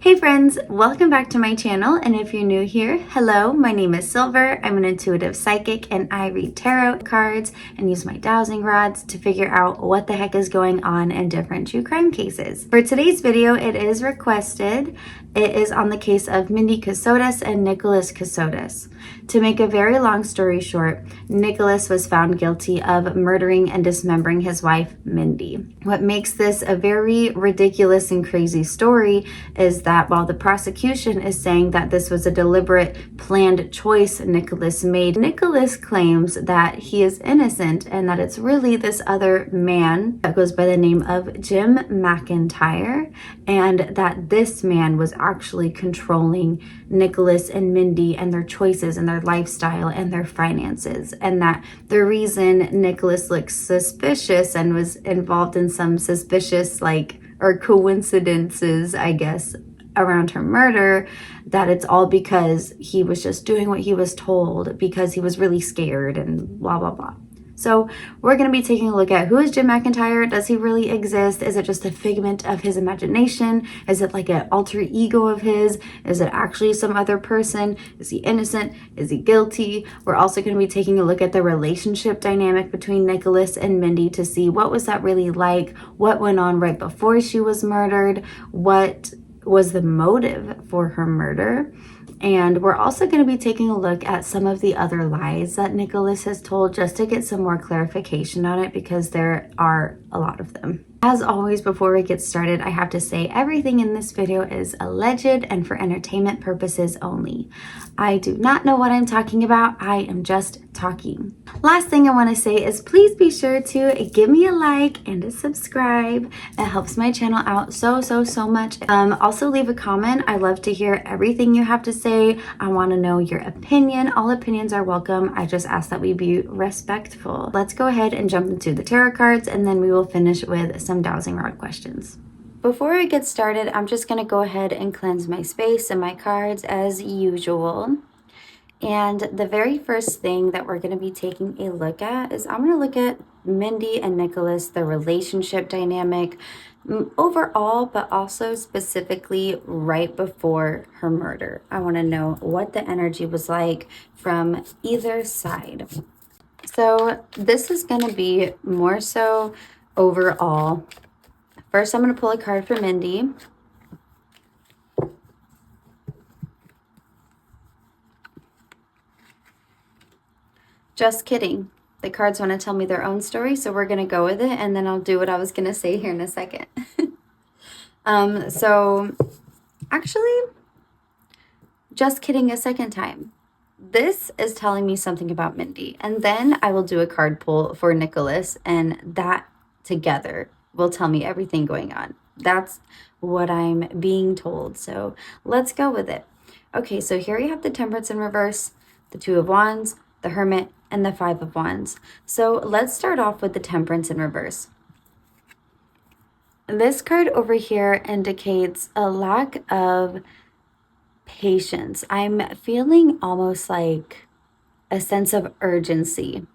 Hey friends, welcome back to my channel, and if you're new here, hello, my name is Silver. I'm an intuitive psychic and I read tarot cards and use my dowsing rods to figure out what the heck is going on in different true crime cases. For today's video, it is requested. It is on the case of Mindy Kassotis and Nicholas Kassotis. To make a very long story short, Nicholas was found guilty of murdering and dismembering his wife, Mindy. What makes this a very ridiculous and crazy story is that while the prosecution is saying that this was a deliberate, planned choice Nicholas made, Nicholas claims that he is innocent and that it's really this other man that goes by the name of Jim McIntyre, and that this man was actually controlling Nicholas and Mindy and their choices and their lifestyle and their finances, and that the reason Nicholas looks suspicious and was involved in some suspicious or coincidences, I guess, around her murder, that it's all because he was just doing what he was told because he was really scared and blah, blah, blah. So we're going to be taking a look at who is Jim McIntyre? Does he really exist? Is it just a figment of his imagination? Is it like an alter ego of his? Is it actually some other person? Is he innocent? Is he guilty? We're also going to be taking a look at the relationship dynamic between Nicholas and Mindy to see what was that really like? What went on right before she was murdered? What was the motive for her murder? And we're also going to be taking a look at some of the other lies that Nicholas has told just to get some more clarification on it, because there are a lot of them. As always, before we get started, I have to say everything in this video is alleged and for entertainment purposes only. I do not know what I'm talking about. I am just talking. Last thing I want to say is please be sure to give me a like and a subscribe. It helps my channel out so much. Also leave a comment. I love to hear everything you have to say. I want to know your opinion. All opinions are welcome. I just ask that we be respectful. Let's go ahead and jump into the tarot cards, and then we will finish with some dowsing rod questions. Before we get started, I'm just going to go ahead and cleanse my space and my cards as usual. And the very first thing that we're going to be taking a look at is I'm going to look at Mindy and Nicholas, the relationship dynamic overall, but also specifically right before her murder. I want to know what the energy was like from either side. So this is going to be more so overall. First, I'm going to pull a card for Mindy. Just kidding. The cards want to tell me their own story, so we're going to go with it, and then I'll do what I was going to say here in a second. So actually, just kidding a second time. This is telling me something about Mindy, and then I will do a card pull for Nicholas, and that together will tell me everything going on. That's what I'm being told, so let's go with it. Okay, so here you have the Temperance in reverse, the Two of Wands, the Hermit, and the Five of Wands. So let's start off with the Temperance in reverse. This card over here indicates a lack of patience. I'm feeling almost like a sense of urgency.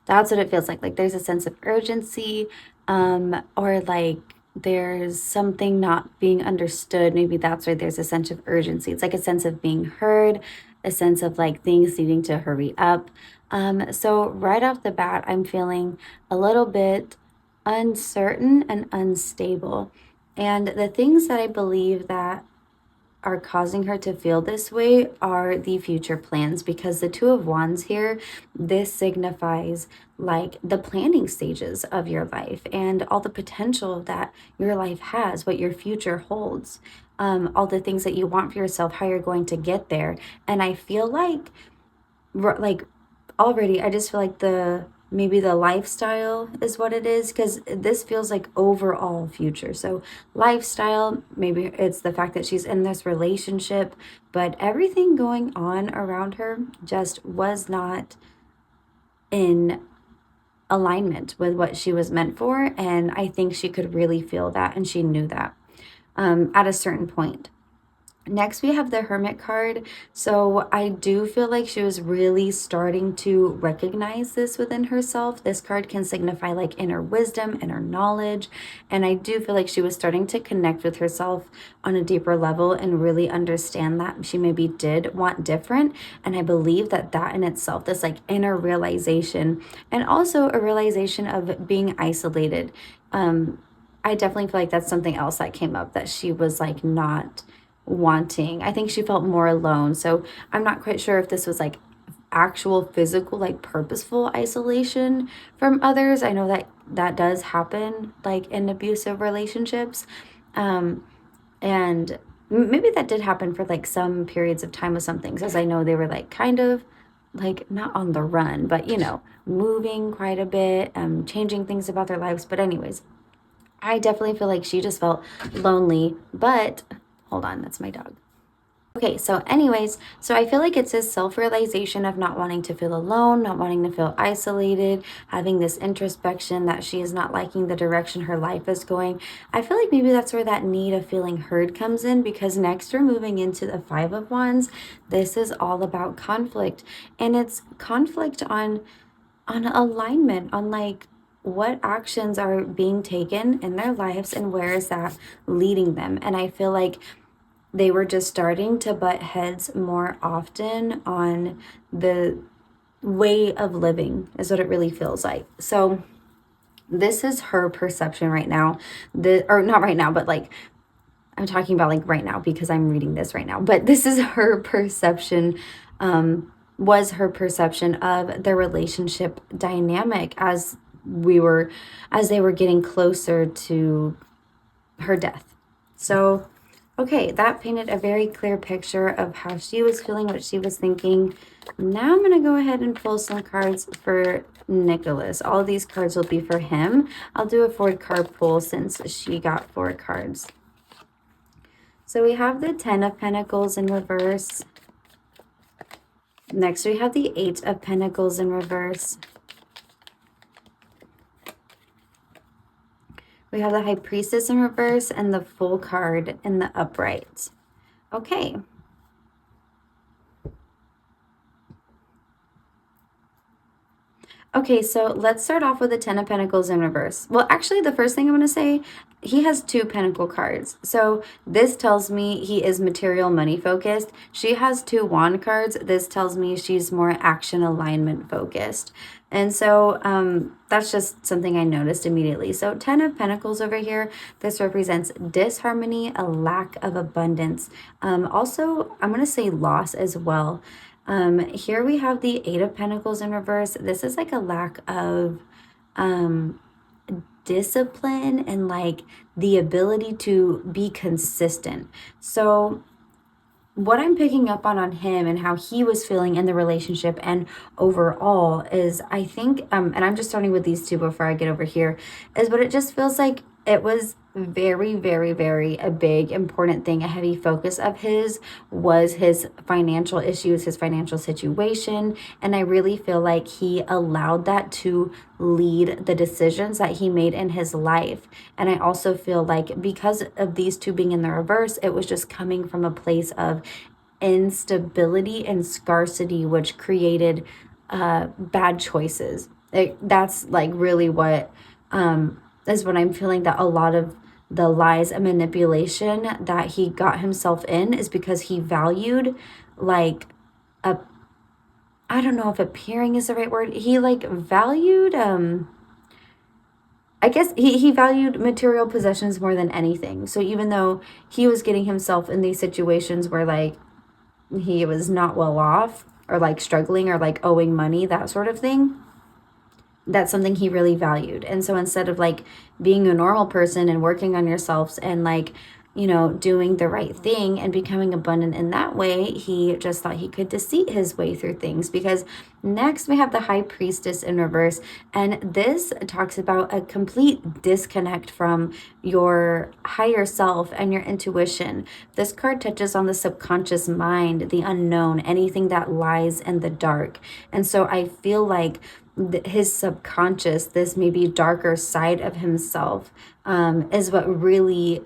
That's what it feels like. Like there's a sense of urgency, or like there's something not being understood. Maybe that's why there's a sense of urgency. It's like a sense of being heard, a sense of like things needing to hurry up. So right off the bat, I'm feeling a little bit uncertain and unstable. And the things that I believe that are causing her to feel this way are the future plans, because the Two of Wands here, this signifies like the planning stages of your life and all the potential that your life has, what your future holds, all the things that you want for yourself, how you're going to get there. And I feel like already I just feel like maybe the lifestyle is what it is, because this feels like overall future. So lifestyle, maybe it's the fact that she's in this relationship, but everything going on around her just was not in alignment with what she was meant for. And I think she could really feel that, and she knew that at a certain point. Next, we have the Hermit card. So I do feel like she was really starting to recognize this within herself. This card can signify like inner wisdom, inner knowledge. And I do feel like she was starting to connect with herself on a deeper level and really understand that she maybe did want different. And I believe that that in itself, this like inner realization, and also a realization of being isolated. I definitely feel like that's something else that came up, that she was like not wanting. I think she felt more alone. So I'm not quite sure if this was like actual physical, like purposeful isolation from others. I know that that does happen like in abusive relationships. And maybe that did happen for like some periods of time with some things, as I know they were like kind of like not on the run, but you know, moving quite a bit, changing things about their lives. But anyways, I definitely feel like she just felt lonely. But hold on, that's my dog. Okay, so anyways, so I feel like it's this self-realization of not wanting to feel alone, not wanting to feel isolated, having this introspection that she is not liking the direction her life is going. I feel like maybe that's where that need of feeling heard comes in, because next we're moving into the Five of Wands. This is all about conflict, and it's conflict on alignment, on like what actions are being taken in their lives and where is that leading them. And I feel like they were just starting to butt heads more often on the way of living, is what it really feels like. So this is her perception right now. Or not right now, but like I'm talking about like right now because I'm reading this right now. But this is her perception, was her perception of the relationship dynamic as they were getting closer to her death. So okay, that painted a very clear picture of how she was feeling, what she was thinking. Now I'm going to go ahead and pull some cards for Nicholas. All of these cards will be for him. I'll do a 4-card pull since she got 4 cards. So we have the 10 of Pentacles in reverse. Next, we have the 8 of Pentacles in reverse. We have the High Priestess in reverse and the Fool card in the upright. Okay. Okay, so let's start off with the 10 of Pentacles in reverse. Well, actually, the first thing I'm going to say, he has 2 Pentacle cards. So this tells me he is material money focused. She has 2 Wand cards. This tells me she's more action alignment focused. And so that's just something I noticed immediately. So 10 of Pentacles over here, this represents disharmony, a lack of abundance. Also, I'm going to say loss as well. Here we have the 8 of Pentacles in reverse. This is like a lack of discipline and like the ability to be consistent. So what I'm picking up on him and how he was feeling in the relationship and overall is, I think, and I'm just starting with these 2 before I get over here, is what it just feels like it was very, very, very a big, important thing. A heavy focus of his was his financial issues, his financial situation. And I really feel like he allowed that to lead the decisions that he made in his life. And I also feel like because of these 2 being in the reverse, it was just coming from a place of instability and scarcity, which created bad choices. That's like really what is what I'm feeling, that a lot of the lies and manipulation that he got himself in is because he valued like a, I don't know if appearing is the right word. He like valued, I guess he valued material possessions more than anything. So even though he was getting himself in these situations where like he was not well off or like struggling or like owing money, that sort of thing, that's something he really valued. And so instead of like being a normal person and working on yourselves and like, you know, doing the right thing and becoming abundant in that way, he just thought he could deceit his way through things. Because next we have the High Priestess in reverse, and this talks about a complete disconnect from your higher self and your intuition. This card touches on the subconscious mind, the unknown, anything that lies in the dark. And so I feel like his subconscious, this maybe darker side of himself, is what really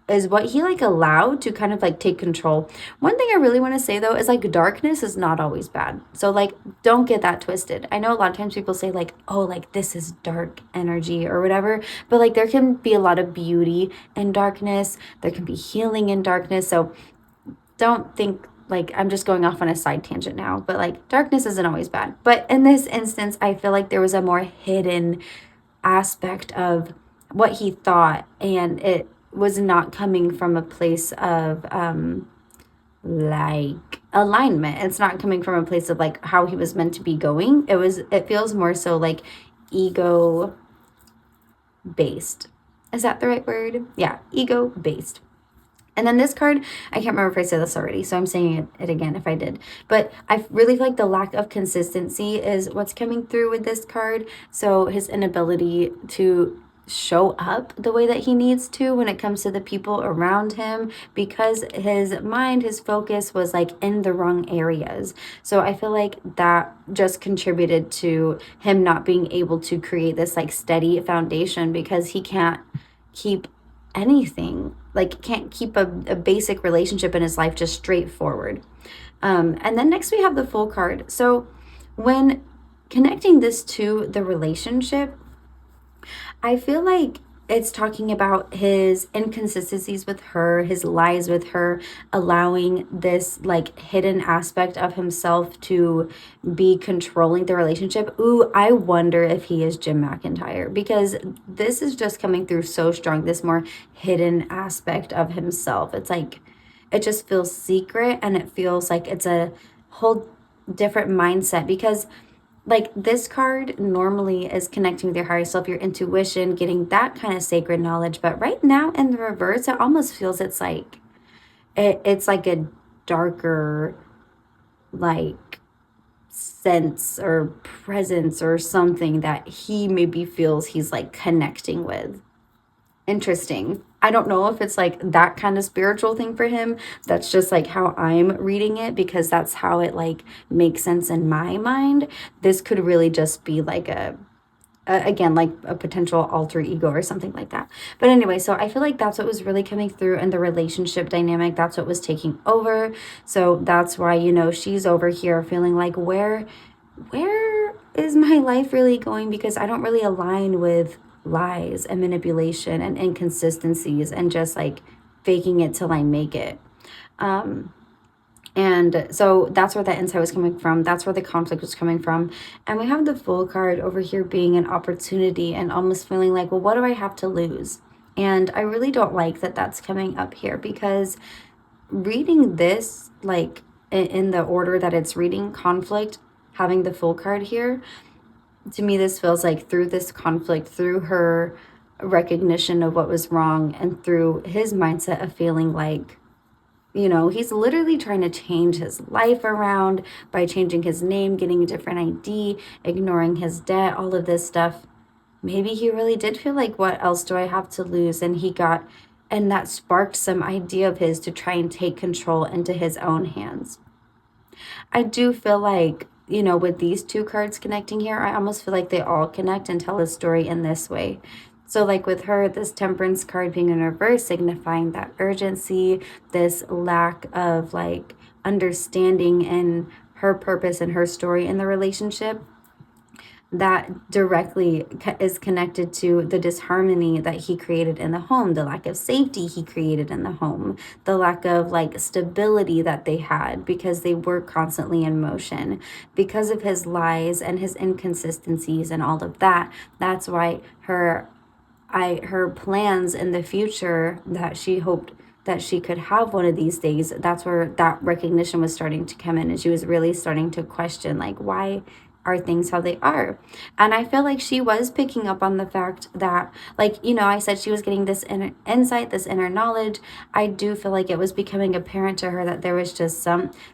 is what he like allowed to kind of like take control. One thing I really want to say though is like darkness is not always bad. So like don't get that twisted. I know a lot of times people say like, oh, like this is dark energy or whatever, but like there can be a lot of beauty in darkness. There can be healing in darkness. So don't think like I'm just going off on a side tangent now, but like darkness isn't always bad. But in this instance, I feel like there was a more hidden aspect of what he thought, and it was not coming from a place of like alignment. It's not coming from a place of like how he was meant to be going. It feels more so like ego based. Is that the right word? Yeah, ego based. And then this card, I can't remember if I said this already, so I'm saying it again if I did. But I really feel like the lack of consistency is what's coming through with this card. So his inability to show up the way that he needs to when it comes to the people around him, because his mind, his focus was like in the wrong areas. So I feel like that just contributed to him not being able to create this like steady foundation, because he can't keep anything, like can't keep a basic relationship in his life just straightforward. And then next we have the Fool card. So when connecting this to the relationship, I feel like it's talking about his inconsistencies with her, his lies with her, allowing this like hidden aspect of himself to be controlling the relationship. Ooh, I wonder if he is Jim McIntyre, because this is just coming through so strong, this more hidden aspect of himself. It's like, it just feels secret, and it feels like it's a whole different mindset, because like this card normally is connecting with your higher self, your intuition, getting that kind of sacred knowledge. But right now in the reverse, it almost feels it's like it's like a darker like sense or presence or something that he maybe feels he's like connecting with. Interesting. I don't know if it's like that kind of spiritual thing for him. That's just like how I'm reading it, because that's how it like makes sense in my mind. This could really just be like again, like a potential alter ego or something like that. But anyway, so I feel like that's what was really coming through in the relationship dynamic. That's what was taking over. So that's why, you know, she's over here feeling like, where is my life really going? Because I don't really align with lies and manipulation and inconsistencies and just like faking it till I make it. And so that's where that insight was coming from. That's where the conflict was coming from. And we have the Fool card over here being an opportunity and almost feeling like, well, what do I have to lose? And I really don't like that that's coming up here, because reading this like in the order that it's reading, conflict, having the Fool card here, to me, this feels like through this conflict, through her recognition of what was wrong, and through his mindset of feeling like, you know, he's literally trying to change his life around by changing his name, getting a different ID, ignoring his debt, all of this stuff. Maybe he really did feel like, what else do I have to lose? And and that sparked some idea of his to try and take control into his own hands. I do feel like, you know, with these two cards connecting here, I almost feel like they all connect and tell a story in this way. So like with her, this Temperance card being in reverse, signifying that urgency, this lack of like understanding in her purpose and her story in the relationship, that directly is connected to the disharmony that he created in the home, the lack of safety he created in the home, the lack of like stability that they had, because they were constantly in motion because of his lies and his inconsistencies and all of that. That's why her plans in the future that she hoped that she could have one of these days, that's where that recognition was starting to come in, and she was really starting to question like, why are things how they are? And I feel like she was picking up on the fact that, like, you know, I said she was getting this inner insight, this inner knowledge. I do feel like it was becoming apparent to her that there was just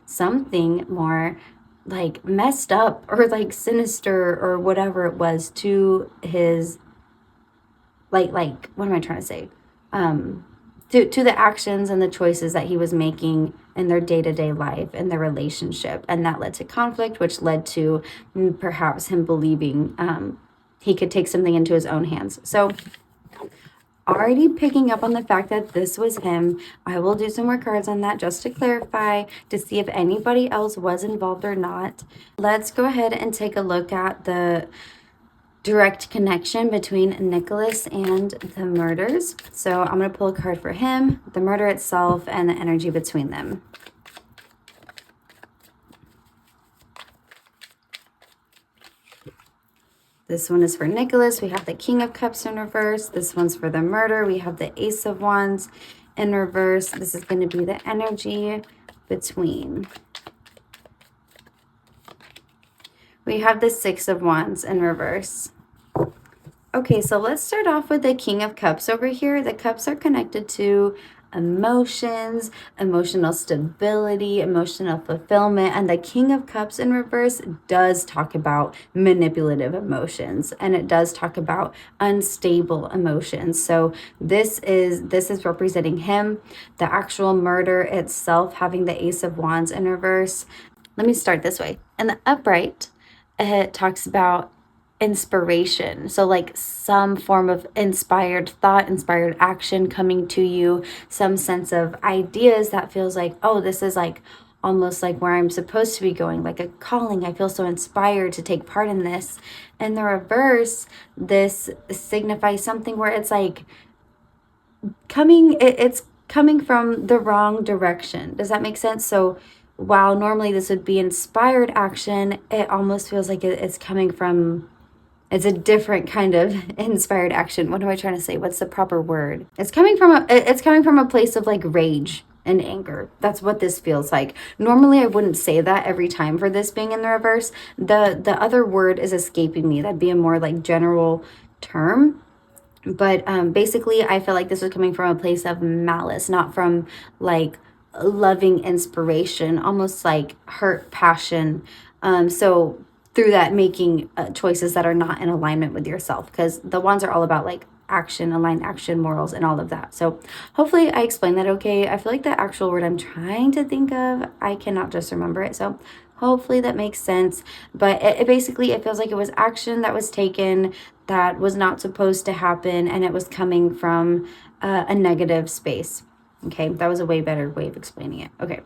something more like messed up or like sinister or whatever it was to his like what am I trying to say? To the actions and the choices that he was making in their day-to-day life and their relationship. And that led to conflict, which led to perhaps him believing he could take something into his own hands. So already picking up on the fact that this was him. I will do some more cards on that just to clarify, to see if anybody else was involved or not. Let's go ahead and take a look at the direct connection between Nicholas and the murders. So I'm going to pull a card for him, the murder itself, and the energy between them. This one is for Nicholas. We have the King of Cups in reverse. This one's for the murder. We have the Ace of Wands in reverse. This is going to be the energy between. We have the Six of Wands in reverse. Okay, so let's start off with the King of Cups over here. The cups are connected to emotions, emotional stability, emotional fulfillment, and the King of Cups in reverse does talk about manipulative emotions, and it does talk about unstable emotions. So this is representing him. The actual murder itself, having the Ace of Wands in reverse. Let me start this way. In the upright, it talks about inspiration. So like some form of inspired thought, inspired action coming to you, some sense of ideas that feels like, oh, this is like almost like where I'm supposed to be going, like a calling. I feel so inspired to take part in this. And the reverse, this signifies something where it's like it's coming from the wrong direction. Does that make sense? So while normally this would be inspired action, it almost feels like it's coming from, it's a different kind of inspired action. What am I trying to say? What's the proper word? It's coming from a place of like rage and anger. That's what this feels like. Normally I wouldn't say that every time for this being in the reverse. The other word is escaping me. That'd be a more like general term. But basically I feel like this was coming from a place of malice, not from like loving inspiration, almost like hurt passion. So through that, making choices that are not in alignment with yourself, because the ones are all about like action, aligned action, morals, and all of that. So hopefully I explained that okay. I feel like the actual word I'm trying to think of, I cannot just remember it. So hopefully that makes sense. But it basically, it feels like it was action that was taken that was not supposed to happen, and it was coming from a negative space. Okay, that was a way better way of explaining it. Okay,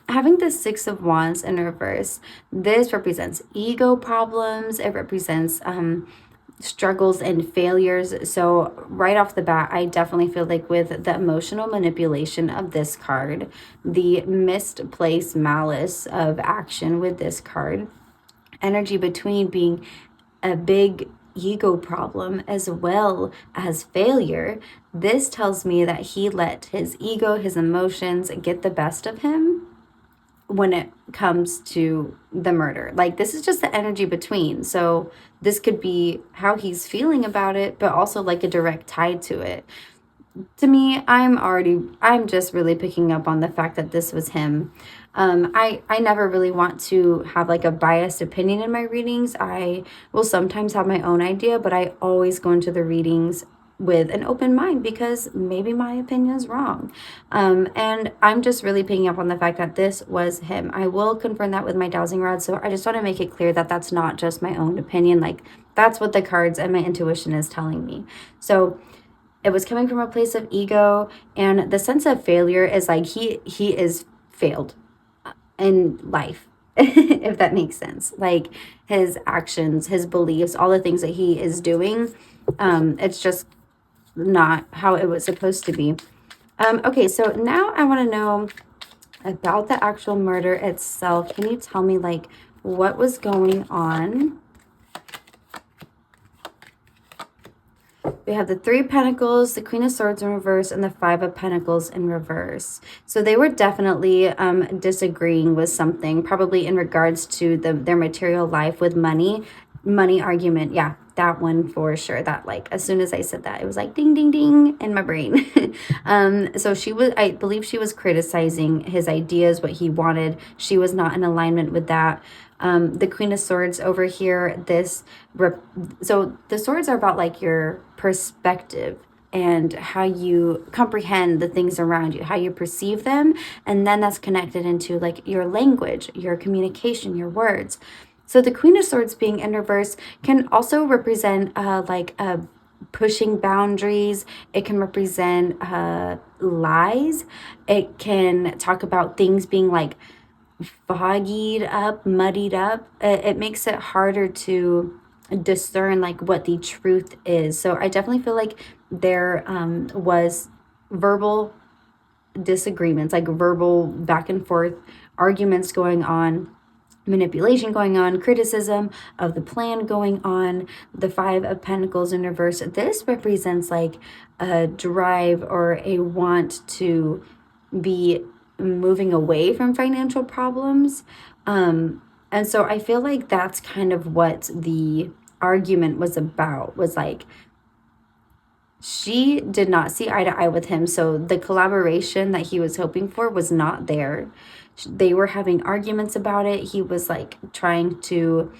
having the Six of Wands in reverse, this represents ego problems. It represents struggles and failures. So right off the bat, I definitely feel like with the emotional manipulation of this card, the misplaced malice of action with this card, energy between being a big ego problem as well as failure, this tells me that he let his ego, his emotions get the best of him when it comes to the murder. Like this is just the energy between. So this could be how he's feeling about it, but also like a direct tie to it. To me, I'm just really picking up on the fact that this was him. I never really want to have like a biased opinion in my readings. I will sometimes have my own idea, but I always go into the readings with an open mind because maybe my opinion is wrong. And I'm just really picking up on the fact that this was him. I will confirm that with my dowsing rod. So I just want to make it clear that that's not just my own opinion. Like that's what the cards and my intuition is telling me. So it was coming from a place of ego, and the sense of failure is like he is failed in life, if that makes sense. Like his actions, his beliefs, all the things that he is doing, it's just not how it was supposed to be. Okay, so now I want to know about the actual murder itself. Can you tell me like what was going on? We have the Three of Pentacles, the Queen of Swords in reverse, and the Five of Pentacles in reverse. So they were definitely disagreeing with something, probably in regards to their material life with money argument. Yeah, that one for sure. That like as soon as I said that, it was like ding, ding, ding in my brain. So I believe she was criticizing his ideas, what he wanted. She was not in alignment with that. The Queen of Swords over here, so the swords are about like your perspective and how you comprehend the things around you, how you perceive them. And then that's connected into like your language, your communication, your words. So the Queen of Swords being in reverse can also represent like a pushing boundaries. It can represent lies. It can talk about things being like foggied up, muddied up. It makes it harder to discern like what the truth is. So I definitely feel like there was verbal disagreements, like verbal back and forth arguments going on, manipulation going on, criticism of the plan going on. The Five of Pentacles in reverse, this represents like a drive or a want to be moving away from financial problems. And so I feel like that's kind of what the argument was about, was like she did not see eye to eye with him. So the collaboration that he was hoping for was not there. They were having arguments about it. He was like trying to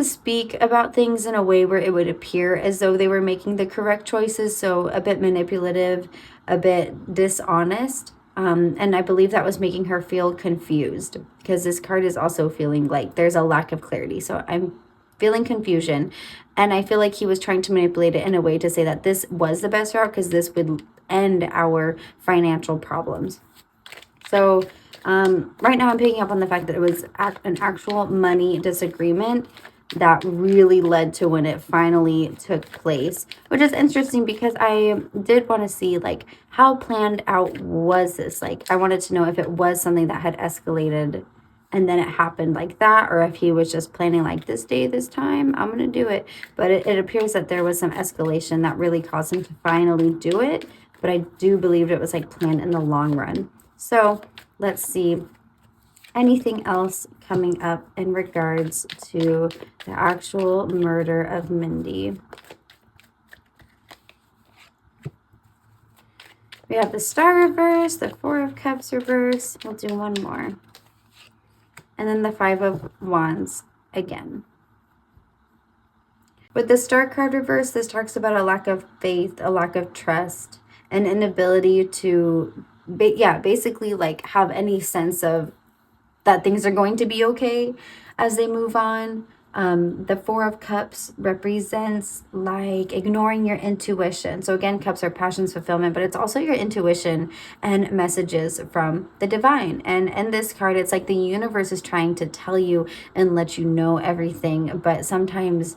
speak about things in a way where it would appear as though they were making the correct choices. So a bit manipulative, a bit dishonest. And I believe that was making her feel confused, because this card is also feeling like there's a lack of clarity. So I'm feeling confusion, and I feel like he was trying to manipulate it in a way to say that this was the best route because this would end our financial problems. So right now I'm picking up on the fact that it was an actual money disagreement that really led to when it finally took place, which is interesting because I did want to see like how planned out was this. Like I wanted to know if it was something that had escalated and then it happened like that, or if he was just planning like this day, this time, I'm going to do it. But it appears that there was some escalation that really caused him to finally do it. But I do believe it was like planned in the long run. So let's see. Anything else coming up in regards to the actual murder of Mindy? We have the Star reverse, the Four of Cups reverse. We'll do one more. And then the Five of Wands again. With the Star card reverse, this talks about a lack of faith, a lack of trust, an inability to, basically like have any sense of that things are going to be okay as they move on. The Four of Cups represents like ignoring your intuition. So again, cups are passions, fulfillment, but it's also your intuition and messages from the divine. And in this card, it's like the universe is trying to tell you and let you know everything. But sometimes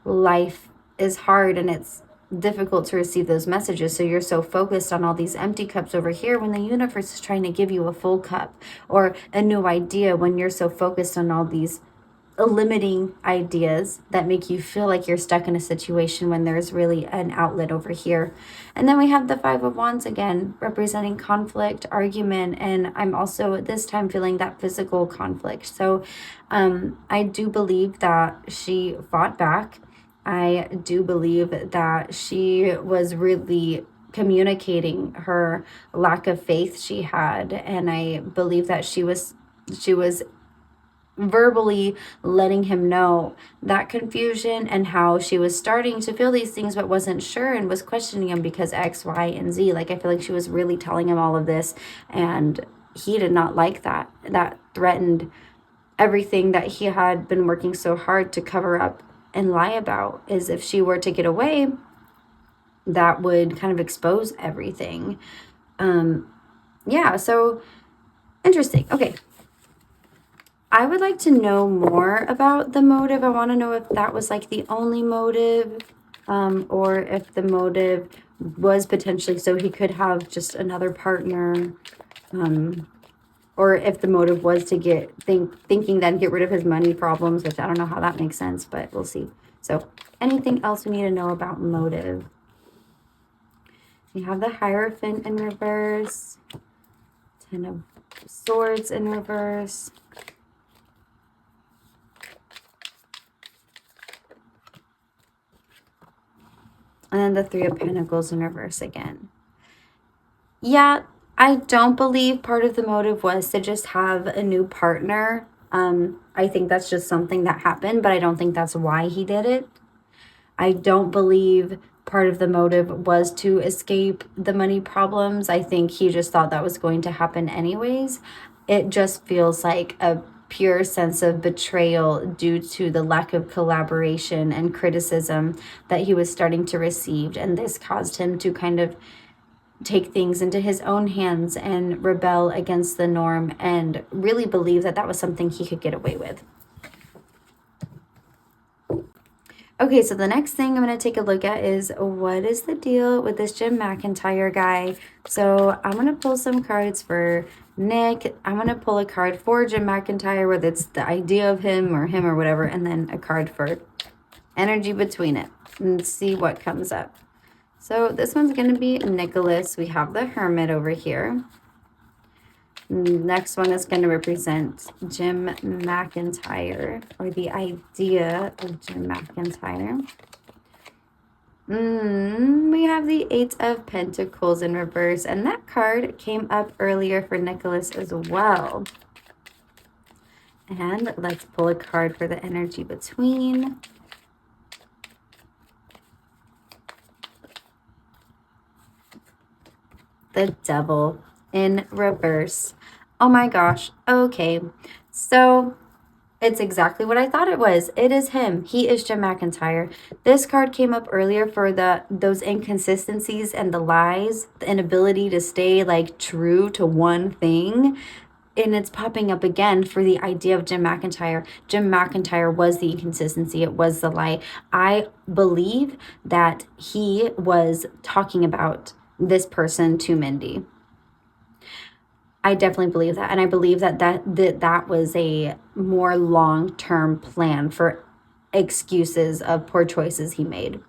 life is hard and it's difficult to receive those messages, so you're so focused on all these empty cups over here when the universe is trying to give you a full cup or a new idea, when you're so focused on all these limiting ideas that make you feel like you're stuck in a situation when there's really an outlet over here. And then we have the Five of Wands again, representing conflict, argument, and I'm also this time feeling that physical conflict. So I do believe that she fought back. I do believe that she was really communicating her lack of faith she had, and I believe that she was verbally letting him know that confusion and how she was starting to feel these things but wasn't sure and was questioning him because X, Y, and Z. Like I feel like she was really telling him all of this, and he did not like that. That threatened everything that he had been working so hard to cover up and lie about. Is if she were to get away, that would kind of expose everything. So interesting. Okay, I would like to know more about the motive. I want to know if that was like the only motive, or if the motive was potentially so he could have just another partner, or if the motive was to thinking then get rid of his money problems, which I don't know how that makes sense, but we'll see. So anything else we need to know about motive? We have the Hierophant in reverse, Ten of Swords in reverse, and then the Three of Pentacles in reverse again. Yeah, I don't believe part of the motive was to just have a new partner. I think that's just something that happened, but I don't think that's why he did it. I don't believe part of the motive was to escape the money problems. I think he just thought that was going to happen anyways. It just feels like a pure sense of betrayal due to the lack of collaboration and criticism that he was starting to receive. And this caused him to kind of take things into his own hands and rebel against the norm and really believe that that was something he could get away with. Okay, so the next thing I'm going to take a look at is what is the deal with this Jim McIntyre guy? So I'm going to pull some cards for Nick. I'm going to pull a card for Jim McIntyre, whether it's the idea of him or whatever, and then a card for energy between it and see what comes up. So this one's going to be Nicholas. We have the Hermit over here. Next one is going to represent Jim McIntyre, or the idea of Jim McIntyre. We have the Eight of Pentacles in reverse, and that card came up earlier for Nicholas as well. And let's pull a card for the energy between. The Devil in reverse. Oh my gosh. Okay. So it's exactly what I thought it was. It is him. He is Jim McIntyre. This card came up earlier for those inconsistencies and the lies, the inability to stay like true to one thing. And it's popping up again for the idea of Jim McIntyre. Jim McIntyre was the inconsistency. It was the lie. I believe that he was talking about this person to Mindy. I definitely believe that. And I believe that was a more long-term plan for excuses of poor choices he made.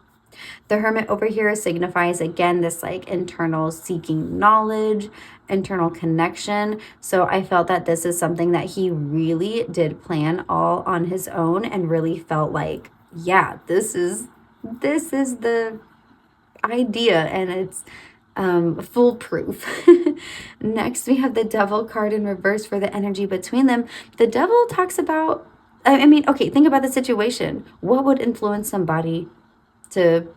The Hermit over here signifies, again, this like internal seeking knowledge, internal connection. So I felt that this is something that he really did plan all on his own and really felt like, yeah, this is the idea, and it's foolproof. Next, we have the Devil card in reverse for the energy between them. The Devil talks about, okay, think about the situation. What would influence somebody to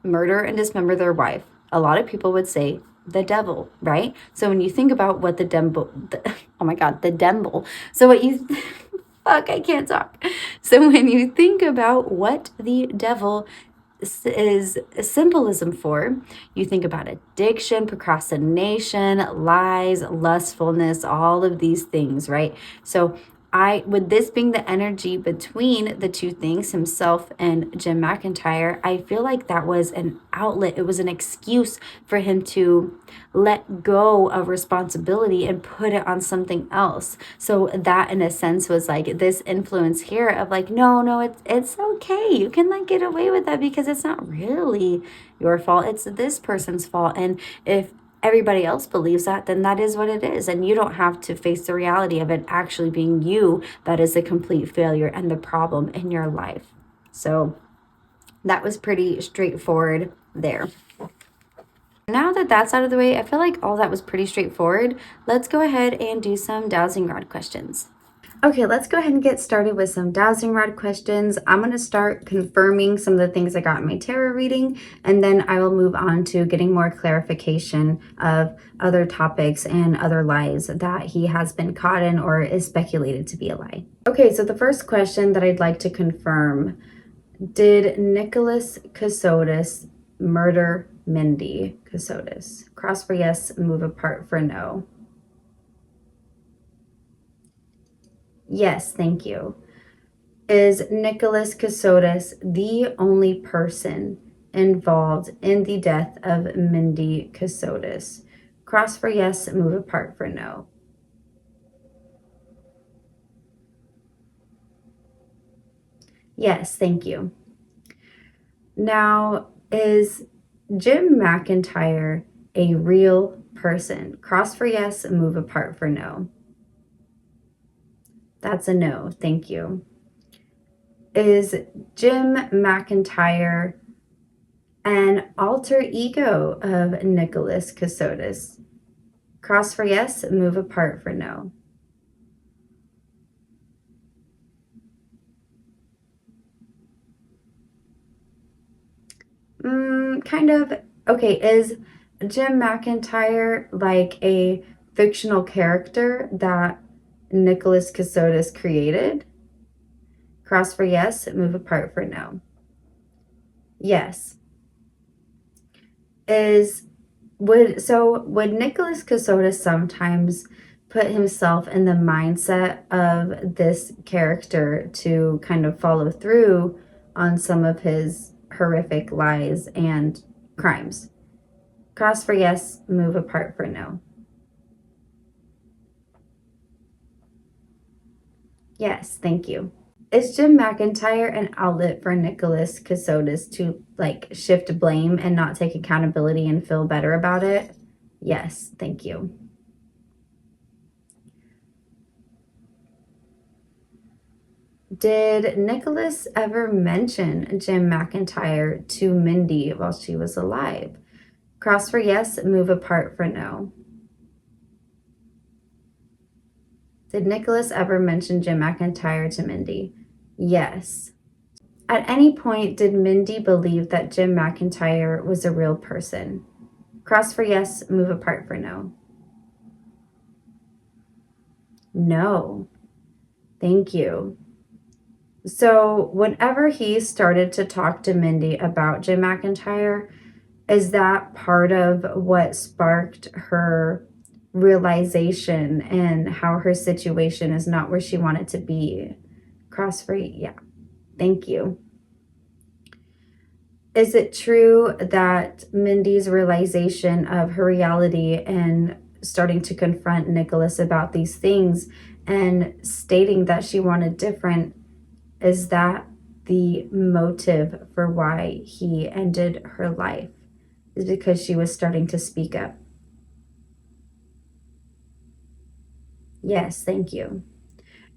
murder and dismember their wife? A lot of people would say the devil, right? So when you think about what the devil, so what you, fuck, I can't talk. So when you think about what the devil is symbolism for, you think about addiction, procrastination, lies, lustfulness, all of these things, right? So with this being the energy between the two things, himself and Jim McIntyre, I feel like that was an outlet. It was an excuse for him to let go of responsibility and put it on something else. So that, in a sense, was like this influence here of like, no, it's okay. You can like get away with that because it's not really your fault. It's this person's fault. And if everybody else believes that, then that is what it is. And you don't have to face the reality of it actually being you that is the complete failure and the problem in your life. So that was pretty straightforward there. Now that that's out of the way, I feel like all that was pretty straightforward. Let's go ahead and do some dowsing rod questions. Okay, let's go ahead and get started with some dowsing rod questions. I'm going to start confirming some of the things I got in my tarot reading, and then I will move on to getting more clarification of other topics and other lies that he has been caught in or is speculated to be a lie. Okay, so the first question that I'd like to confirm: did Nicholas Kassotis murder Mindy Kassotis? Cross for yes, move apart for no. Yes, thank you. Is Nicholas Kassotis the only person involved in the death of Mindy Kassotis? Cross for yes, move apart for no. Yes, thank you. Now, is Jim McIntyre a real person? Cross for yes, move apart for no. That's a no, thank you. Is Jim McIntyre an alter ego of Nicholas Kassotis? Cross for yes, move apart for no. Kind of. Okay, is Jim McIntyre like a fictional character that Nicholas Kassotis created? Cross for yes, move apart for no. Yes. Would Nicholas Kassotis sometimes put himself in the mindset of this character to kind of follow through on some of his horrific lies and crimes? Cross for yes, move apart for no. Yes, thank you. Is Jim McIntyre an outlet for Nicholas Kassotis to shift blame and not take accountability and feel better about it? Yes, thank you. Did Nicholas ever mention Jim McIntyre to Mindy while she was alive? Cross for yes, move apart for no. Did Nicholas ever mention Jim McIntyre to Mindy? Yes. At any point, did Mindy believe that Jim McIntyre was a real person? Cross for yes, move apart for no. No. Thank you. So whenever he started to talk to Mindy about Jim McIntyre, is that part of what sparked her realization and how her situation is not where she wanted to be? Cross for yeah. Thank you. Is it true that Mindy's realization of her reality and starting to confront Nicholas about these things and stating that she wanted different, is that the motive for why he ended her life? Is because she was starting to speak up? Yes, thank you.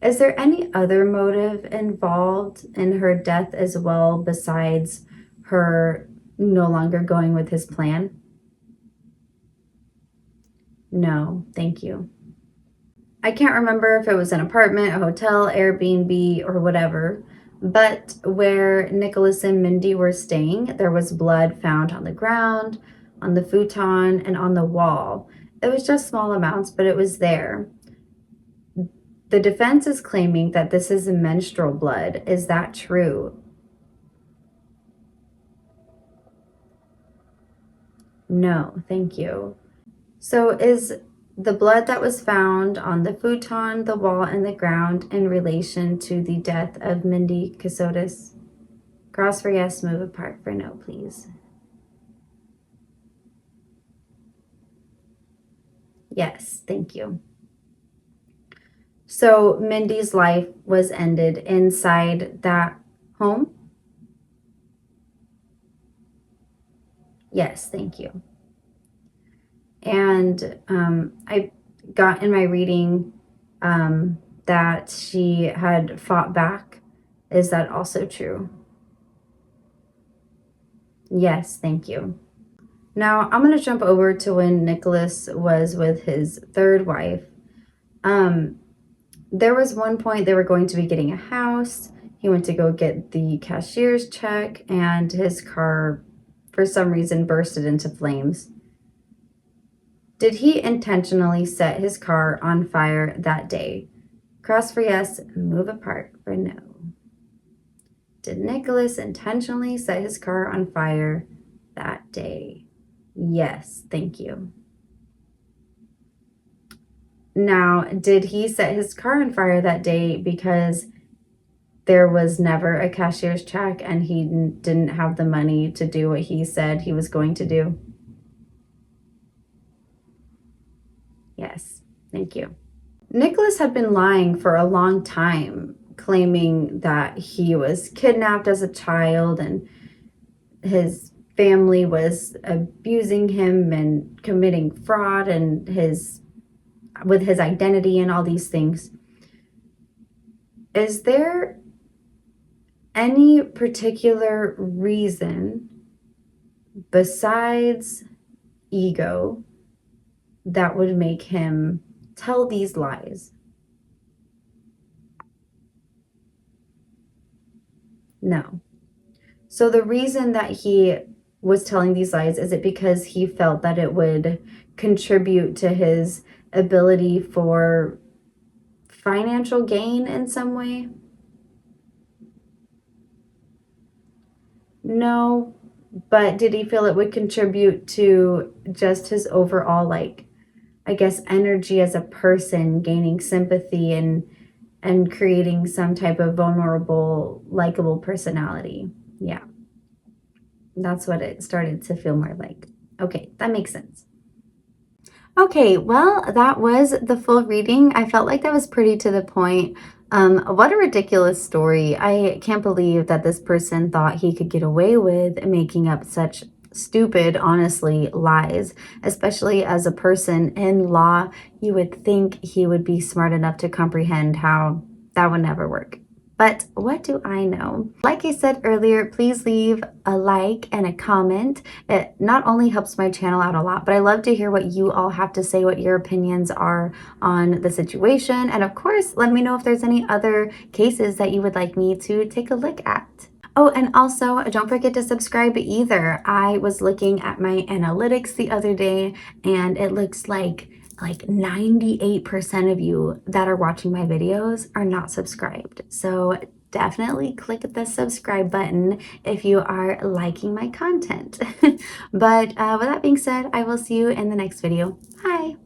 Is there any other motive involved in her death as well besides her no longer going with his plan? No, thank you. I can't remember if it was an apartment, a hotel, Airbnb, or whatever, but where Nicholas and Mindy were staying, there was blood found on the ground, on the futon, and on the wall. It was just small amounts, but it was there. The defense is claiming that this is menstrual blood. Is that true? No, thank you. So is the blood that was found on the futon, the wall, and the ground in relation to the death of Mindy Kassotis? Cross for yes, move apart for no, please. Yes, thank you. So Mindy's life was ended inside that home? Yes, thank you. And I got in my reading that she had fought back. Is that also true? Yes, thank you. Now I'm going to jump over to when Nicholas was with his third wife. There was one point they were going to be getting a house. He went to go get the cashier's check and his car, for some reason, bursted into flames. Did he intentionally set his car on fire that day? Cross for yes, move apart for no. Did Nicholas intentionally set his car on fire that day? Yes, thank you. Now, did he set his car on fire that day because there was never a cashier's check and he didn't have the money to do what he said he was going to do? Yes, thank you. Nicholas had been lying for a long time, claiming that he was kidnapped as a child and his family was abusing him and committing fraud and with his identity and all these things. Is there any particular reason besides ego that would make him tell these lies? No. So the reason that he was telling these lies, is it because he felt that it would contribute to his ability for financial gain in some way? No, but did he feel it would contribute to just his overall, like, I guess, energy as a person, gaining sympathy and creating some type of vulnerable, likable personality? Yeah, that's what it started to feel more like. Okay, that makes sense. Okay, well, that was the full reading. I felt like that was pretty to the point. What a ridiculous story. I can't believe that this person thought he could get away with making up such stupid, honestly, lies, especially as a person in law. You would think he would be smart enough to comprehend how that would never work. But what do I know? Like I said earlier, please leave a like and a comment. It not only helps my channel out a lot, but I love to hear what you all have to say, what your opinions are on the situation. And of course, let me know if there's any other cases that you would like me to take a look at. Oh, and also don't forget to subscribe either. I was looking at my analytics the other day and it looks like 98% of you that are watching my videos are not subscribed. So definitely click the subscribe button if you are liking my content. But with that being said, I will see you in the next video. Bye.